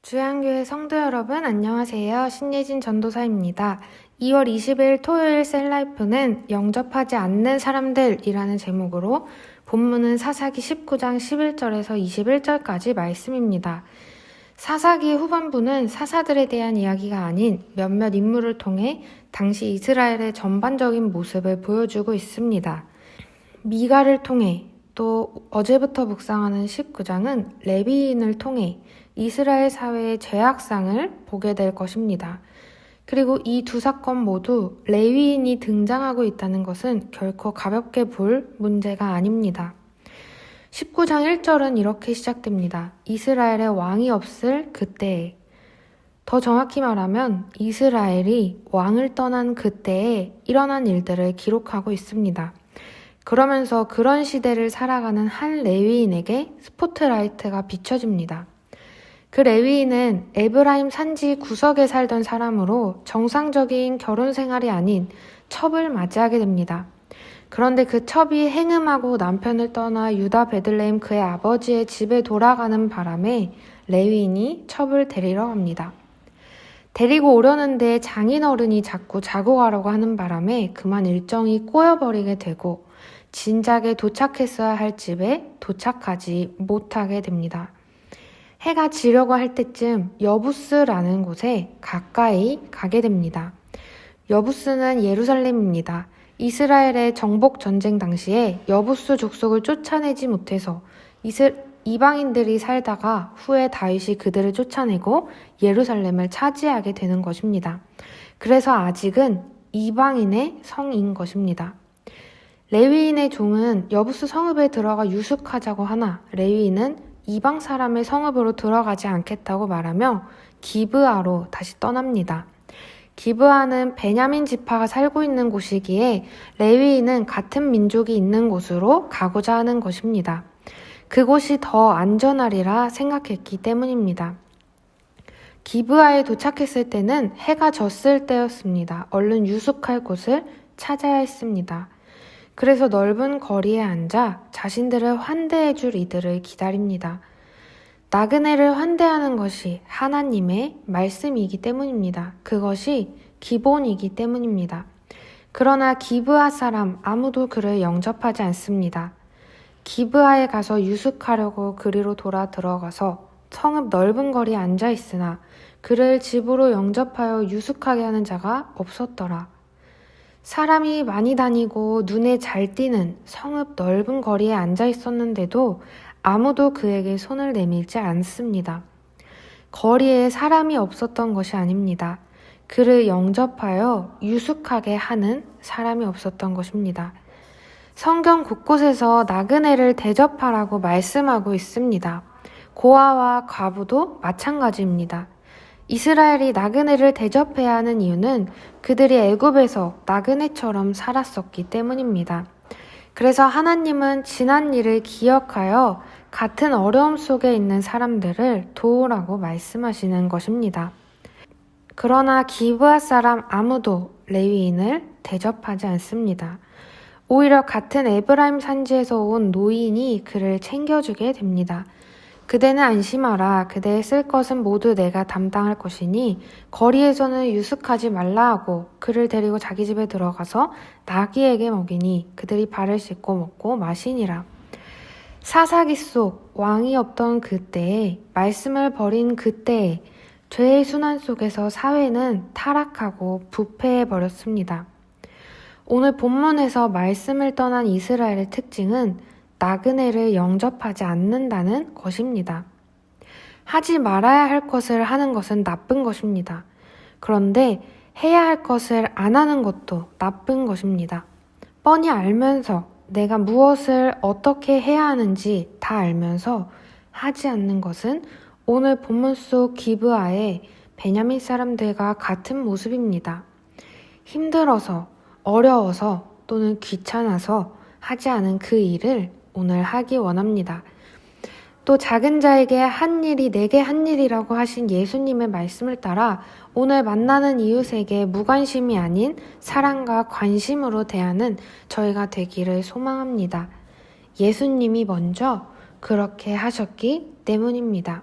주양교회 성도 여러분 안녕하세요. 신예진 전도사입니다. 2월 20일 토요일 셀라이프는 영접하지 않는 사람들이라는 제목으로 본문은 사사기 19장 11절에서 21절까지 말씀입니다. 사사기 후반부는 사사들에 대한 이야기가 아닌 몇몇 인물을 통해 당시 이스라엘의 전반적인 모습을 보여주고 있습니다. 미가를 통해 또 어제부터 묵상하는 19장은 레위인을 통해 이스라엘 사회의 죄악상을 보게 될 것입니다. 그리고 이 두 사건 모두 레위인이 등장하고 있다는 것은 결코 가볍게 볼 문제가 아닙니다. 19장 1절은 이렇게 시작됩니다. 이스라엘의 왕이 없을 그때에. 더 정확히 말하면 이스라엘이 왕을 떠난 그때에 일어난 일들을 기록하고 있습니다. 그러면서 그런 시대를 살아가는 한 레위인에게 스포트라이트가 비춰집니다. 그 레위인은 에브라임 산지 구석에 살던 사람으로 정상적인 결혼 생활이 아닌 첩을 맞이하게 됩니다. 그런데 그 첩이 행음하고 남편을 떠나 유다 베들레헴 그의 아버지의 집에 돌아가는 바람에 레위인이 첩을 데리러 갑니다. 데리고 오려는데 장인어른이 자꾸 자고 가라고 하는 바람에 그만 일정이 꼬여버리게 되고 진작에 도착했어야 할 집에 도착하지 못하게 됩니다. 해가 지려고 할 때쯤 여부스라는 곳에 가까이 가게 됩니다. 여부스는 예루살렘입니다. 이스라엘의 정복 전쟁 당시에 여부스 족속을 쫓아내지 못해서 이방인들이 살다가 후에 다윗이 그들을 쫓아내고 예루살렘을 차지하게 되는 것입니다. 그래서 아직은 이방인의 성인 것입니다. 레위인의 종은 여부스 성읍에 들어가 유숙하자고 하나 레위인은 이방 사람의 성읍으로 들어가지 않겠다고 말하며 기브아로 다시 떠납니다. 기브아는 베냐민 지파가 살고 있는 곳이기에 레위인은 같은 민족이 있는 곳으로 가고자 하는 것입니다. 그곳이 더 안전하리라 생각했기 때문입니다. 기브아에 도착했을 때는 해가 졌을 때였습니다. 얼른 유숙할 곳을 찾아야 했습니다. 그래서 넓은 거리에 앉아 자신들을 환대해 줄 이들을 기다립니다. 나그네를 환대하는 것이 하나님의 말씀이기 때문입니다. 그것이 기본이기 때문입니다. 그러나 기브아 사람 아무도 그를 영접하지 않습니다. 기브아에 가서 유숙하려고 그리로 돌아 들어가서 성읍 넓은 거리에 앉아 있으나 그를 집으로 영접하여 유숙하게 하는 자가 없었더라. 사람이 많이 다니고 눈에 잘 띄는 성읍 넓은 거리에 앉아 있었는데도 아무도 그에게 손을 내밀지 않습니다. 거리에 사람이 없었던 것이 아닙니다. 그를 영접하여 유숙하게 하는 사람이 없었던 것입니다. 성경 곳곳에서 나그네를 대접하라고 말씀하고 있습니다. 고아와 과부도 마찬가지입니다. 이스라엘이 나그네를 대접해야 하는 이유는 그들이 애굽에서 나그네처럼 살았었기 때문입니다. 그래서 하나님은 지난 일을 기억하여 같은 어려움 속에 있는 사람들을 도우라고 말씀하시는 것입니다. 그러나 기브아 사람 아무도 레위인을 대접하지 않습니다. 오히려 같은 에브라임 산지에서 온 노인이 그를 챙겨주게 됩니다. 그대는 안심하라. 그대의 쓸 것은 모두 내가 담당할 것이니 거리에서는 유숙하지 말라 하고 그를 데리고 자기 집에 들어가서 나귀에게 먹이니 그들이 발을 씻고 먹고 마시니라. 사사기 속 왕이 없던 그때에 말씀을 버린 그때에 죄의 순환 속에서 사회는 타락하고 부패해버렸습니다. 오늘 본문에서 말씀을 떠난 이스라엘의 특징은 나그네를 영접하지 않는다는 것입니다. 하지 말아야 할 것을 하는 것은 나쁜 것입니다. 그런데 해야 할 것을 안 하는 것도 나쁜 것입니다. 뻔히 알면서 내가 무엇을 어떻게 해야 하는지 다 알면서 하지 않는 것은 오늘 본문 속 기브아의 베냐민 사람들과 같은 모습입니다. 힘들어서, 어려워서 또는 귀찮아서 하지 않은 그 일을 오늘 하기 원합니다. 또 작은 자에게 한 일이 내게 한 일이라고 하신 예수님의 말씀을 따라 오늘 만나는 이웃에게 무관심이 아닌 사랑과 관심으로 대하는 저희가 되기를 소망합니다. 예수님이 먼저 그렇게 하셨기 때문입니다.